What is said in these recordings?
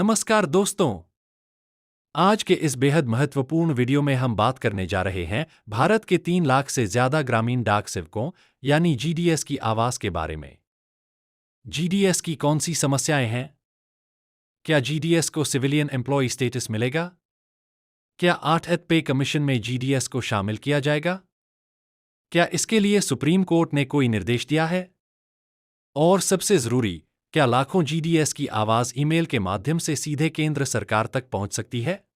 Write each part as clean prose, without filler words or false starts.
नमस्कार दोस्तों। आज के इस बेहद महत्वपूर्ण वीडियो में हम बात करने जा रहे हैं भारत के 3 लाख से ज्यादा ग्रामीण डाक सेवकों यानी जीडीएस की आवाज के बारे में। जीडीएस की कौन सी समस्याएं हैं? क्या जीडीएस को सिविलियन एम्प्लॉय स्टेटस मिलेगा? क्या 8th पे कमीशन में जीडीएस को शामिल किया जाएगा? क्या इसके लिए सुप्रीम कोर्ट ने कोई निर्देश दिया है? और सबसे जरूरी, क्या लाखों जीडीएस की आवाज ईमेल के माध्यम से सीधे केंद्र सरकार तक पहुंच सकती है?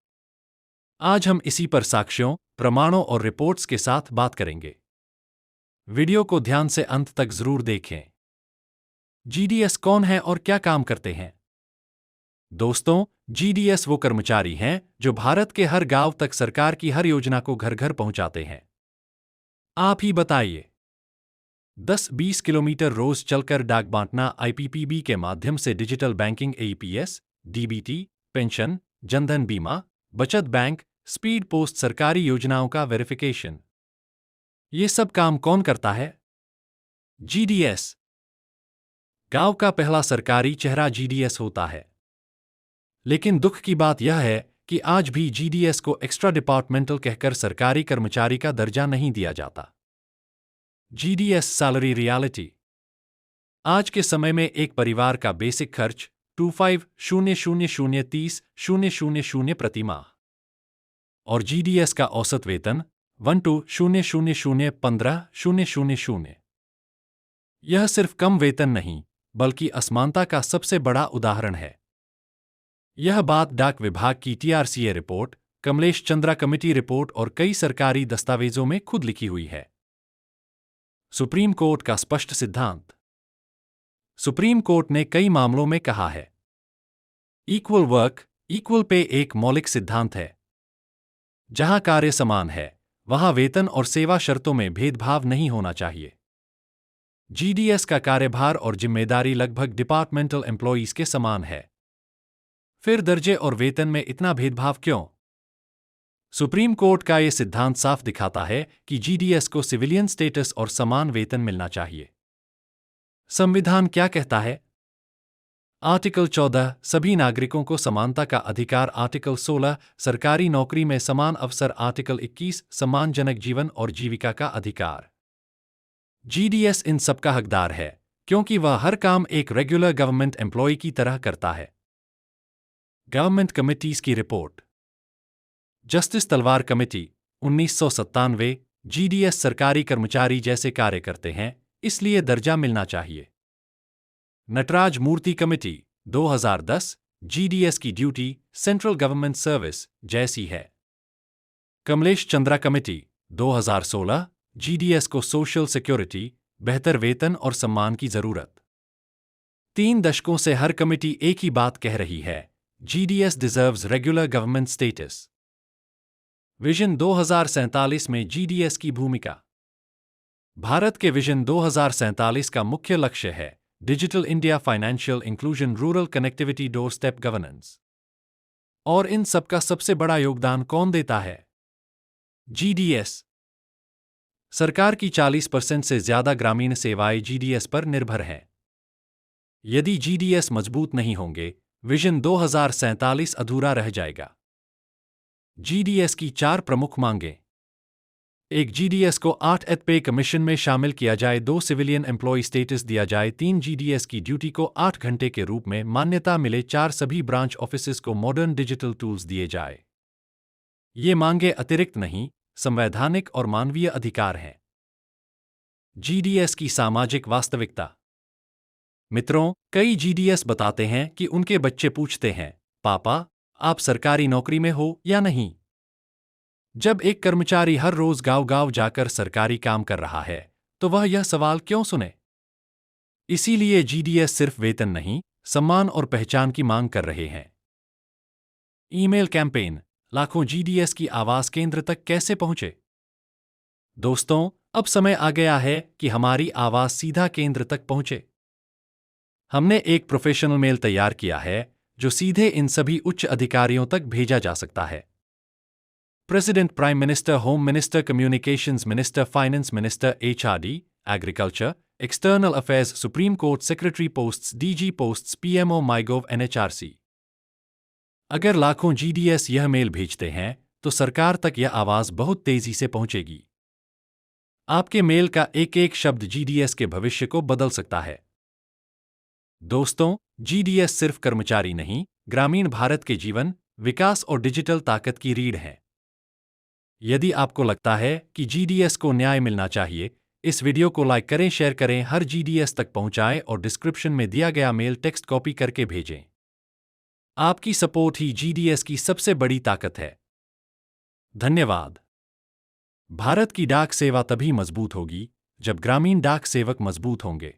आज हम इसी पर साक्ष्यों, प्रमाणों और रिपोर्ट्स के साथ बात करेंगे। वीडियो को ध्यान से अंत तक जरूर देखें। जीडीएस कौन है और क्या काम करते हैं? दोस्तों, जीडीएस वो कर्मचारी हैं जो भारत के हर गांव तक सरकार की हर योजना को घर घर पहुंचाते हैं। आप ही बताइए, 10-20 किलोमीटर रोज चलकर डाक बांटना, आईपीपीबी के माध्यम से digital banking, AEPS, DBT, pension, Jan Dhan बीमा, बचत बैंक, स्पीड पोस्ट, सरकारी योजनाओं का वेरिफिकेशन, ये सब काम कौन करता है? जीडीएस। गांव का पहला सरकारी चेहरा जीडीएस होता है। लेकिन दुख की बात यह है कि आज भी जीडीएस को एक्स्ट्रा डिपार्टमेंटल कहकर सरकारी कर्मचारी का दर्जा नहीं दिया जाता। GDS salary reality. आज के समय में एक परिवार का बेसिक खर्च 25,000,30,000 प्रति माह और जीडीएस का औसत वेतन 12,000,15,000। यह सिर्फ कम वेतन नहीं, बल्कि असमानता का सबसे बड़ा उदाहरण है। यह बात डाक विभाग की TRCA report, Kamlesh Chandra committee report और कई सरकारी दस्तावेजों में खुद लिखी हुई है। सुप्रीम कोर्ट का स्पष्ट सिद्धांत। सुप्रीम कोर्ट ने कई मामलों में कहा है, इक्वल वर्क इक्वल पे एक मौलिक सिद्धांत है। जहां कार्य समान है, वहां वेतन और सेवा शर्तों में भेदभाव नहीं होना चाहिए। जीडीएस का कार्यभार और जिम्मेदारी लगभग डिपार्टमेंटल एम्प्लॉयज के समान है। फिर दर्जे और वेतन में इतना भेदभाव क्यों? सुप्रीम कोर्ट का यह सिद्धांत साफ दिखाता है कि जीडीएस को सिविलियन स्टेटस और समान वेतन मिलना चाहिए। संविधान क्या कहता है? आर्टिकल 14 सभी नागरिकों को समानता का अधिकार, आर्टिकल 16 सरकारी नौकरी में समान अवसर, आर्टिकल 21 सम्मानजनक जीवन और जीविका का अधिकार। जीडीएस इन सब का हकदार है क्योंकि वह हर काम एक रेगुलर गवर्नमेंट एम्प्लॉय की तरह करता है। गवर्नमेंट कमिटीज की रिपोर्ट। जस्टिस तलवार कमेटी 1997। जीडीएस सरकारी कर्मचारी जैसे कार्य करते हैं, इसलिए दर्जा मिलना चाहिए। नटराज मूर्ति कमेटी 2010। जीडीएस की ड्यूटी सेंट्रल गवर्नमेंट सर्विस जैसी है। कमलेश चंद्रा कमेटी 2016। जीडीएस को सोशल सिक्योरिटी, बेहतर वेतन और सम्मान की जरूरत। 3 दशकों से हर कमेटी एक ही बात कह रही है, GDS deserves regular government status. Vision 2047 में जीडीएस की भूमिका। भारत के विजन 2047 का मुख्य लक्ष्य है digital India, financial inclusion, rural connectivity, door step governance. और इन सब का सबसे बड़ा योगदान कौन देता है? जीडीएस। सरकार की 40% से ज्यादा ग्रामीण सेवाएं जीडीएस पर निर्भर हैं। यदि जीडीएस मजबूत नहीं होंगे, विजन 2047 अधूरा रह जाएगा। जीडीएस की 4 प्रमुख मांगें। 1. जीडीएस को 8th पे कमीशन में शामिल किया जाए। 2. सिविलियन एम्प्लॉय स्टेटस दिया जाए। 3. जीडीएस की ड्यूटी को 8 घंटे के रूप में मान्यता मिले। 4. सभी ब्रांच ऑफिसेस को मॉडर्न डिजिटल टूल्स दिए जाए। ये मांगे अतिरिक्त नहीं, संवैधानिक और मानवीय अधिकार हैं। जीडीएस की सामाजिक वास्तविकता। मित्रों, कई जीडीएस बताते हैं कि उनके बच्चे पूछते हैं, पापा, आप सरकारी नौकरी में हो या नहीं? जब एक कर्मचारी हर रोज गांव-गांव जाकर सरकारी काम कर रहा है, तो वह यह सवाल क्यों सुने? इसीलिए जीडीएस सिर्फ वेतन नहीं, सम्मान और पहचान की मांग कर रहे हैं। ईमेल कैंपेन, लाखों जीडीएस की आवाज केंद्र तक कैसे पहुंचे? दोस्तों, अब समय आ गया है कि हमारी आवाज सीधा केंद्र तक पहुंचे। हमने एक प्रोफेशनल मेल तैयार किया है जो सीधे इन सभी उच्च अधिकारियों तक भेजा जा सकता है। President, prime minister, home minister, communications minister, finance minister, HRD, agriculture, external affairs, supreme court, secretary posts, DG posts, PMO, MyGov, NHRC. अगर लाखों जीडीएस यह मेल भेजते हैं, तो सरकार तक यह आवाज बहुत तेजी से पहुंचेगी। आपके मेल का एक एक शब्द जीडीएस के भविष्य को बदल सकता है। दोस्तों, जीडीएस सिर्फ कर्मचारी नहीं, ग्रामीण भारत के जीवन, विकास और डिजिटल ताकत की रीढ़ है। यदि आपको लगता है कि जीडीएस को न्याय मिलना चाहिए, इस वीडियो को लाइक करें, शेयर करें, हर जीडीएस तक पहुंचाएं और डिस्क्रिप्शन में दिया गया मेल टेक्स्ट कॉपी करके भेजें। आपकी सपोर्ट ही जीडीएस की सबसे बड़ी ताकत है। धन्यवाद। भारत की डाक सेवा तभी मजबूत होगी जब ग्रामीण डाक सेवक मजबूत होंगे।